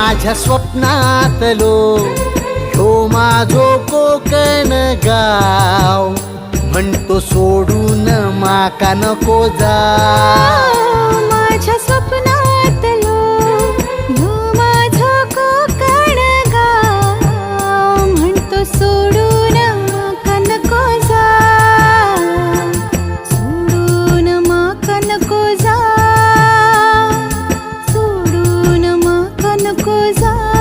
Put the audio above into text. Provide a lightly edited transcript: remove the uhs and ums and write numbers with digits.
माझ्या स्वप्नातलो ह्यो माझो कोकण गाव म्हणतो सोडून माका नको जाव माझ्या स्वप्नातलो ह्यो माझो कोकण गाव म्हणतो सोडून माका नको जाव सोडून माका नको जाव सोडून माका नको जाव